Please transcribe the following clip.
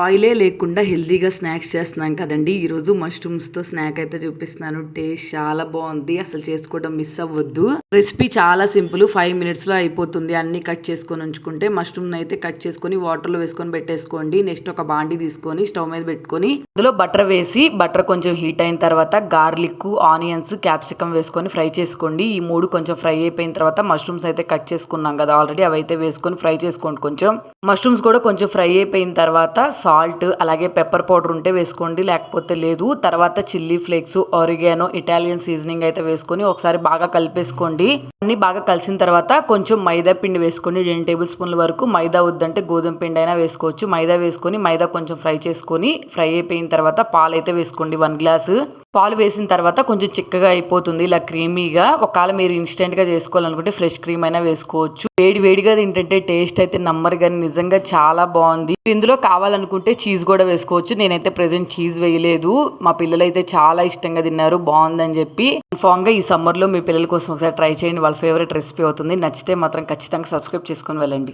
ఆయిలే లేకుండా హెల్తీగా స్నాక్స్ చేస్తున్నాం కదండి. ఈరోజు మష్రూమ్స్తో స్నాక్ అయితే చూపిస్తున్నాను. టేస్ట్ చాలా బాగుంది, అసలు చేసుకోవడం మిస్ అవ్వద్దు. రెసిపీ చాలా సింపుల్, 5 మినిట్స్లో అయిపోతుంది. అన్ని కట్ చేసుకొని ఉంచుకుంటే మష్రూమ్ అయితే కట్ చేసుకొని వాటర్లో వేసుకొని పెట్టేసుకోండి. నెక్స్ట్ ఒక బాండి తీసుకొని స్టవ్ మీద పెట్టుకొని అందులో బటర్ వేసి, బటర్ కొంచెం హీట్ అయిన తర్వాత గార్లిక్, ఆనియన్స్, క్యాప్సికమ్ వేసుకొని ఫ్రై చేసుకోండి. ఈ 3 కొంచెం ఫ్రై అయిపోయిన తర్వాత మష్రూమ్స్ అయితే కట్ చేసుకున్నాం కదా ఆల్రెడీ, అవి అయితే వేసుకొని ఫ్రై చేసుకోండి. కొంచెం మష్రూమ్స్ కూడా కొంచెం ఫ్రై అయిపోయిన తర్వాత సాల్ట్ అలాగే పెప్పర్ పౌడర్ ఉంటే వేసుకోండి, లేకపోతే లేదు. తర్వాత chilli flakes, oregano, Italian seasoning అయితే వేసుకొని ఒకసారి బాగా కలిపేసుకోండి. అన్ని బాగా కలిసిన తర్వాత కొంచెం మైదా పిండి వేసుకోండి. 2 టేబుల్ స్పూన్ల వరకు. మైదా వద్దంటే గోధుమ పిండి అయినా వేసుకోవచ్చు. మైదా వేసుకొని మైదా కొంచెం ఫ్రై చేసుకొని, ఫ్రై అయిపోయిన తర్వాత పాలు అయితే వేసుకోండి. 1 గ్లాసు పాలు వేసిన తర్వాత కొంచెం చిక్కగా అయిపోతుంది, ఇలా క్రీమీగా. ఒకవేళ మీరు ఇన్స్టెంట్గా చేసుకోవాలనుకుంటే ఫ్రెష్ క్రీమ్ అయినా వేసుకోవచ్చు. వేడి వేడిగా తింటుంటే టేస్ట్ అయితే నమ్మరు కానీ నిజంగా చాలా బాగుంది. ఇందులో కావాలనుకుంటే చీజ్ కూడా వేసుకోవచ్చు. నేనైతే ప్రెసెంట్ చీజ్ వేయలేదు. మా పిల్లలు అయితే చాలా ఇష్టంగా తిన్నారు, బాగుందని చెప్పి. కన్ఫామ్గా ఈ సమ్మర్లో మీ పిల్లల కోసం ఒకసారి ట్రై చేయండి, వాళ్ళ ఫేవరెట్ రెసిపీ అవుతుంది. నచ్చితే మాత్రం ఖచ్చితంగా సబ్స్క్రైబ్ చేసుకొని వెళ్ళండి.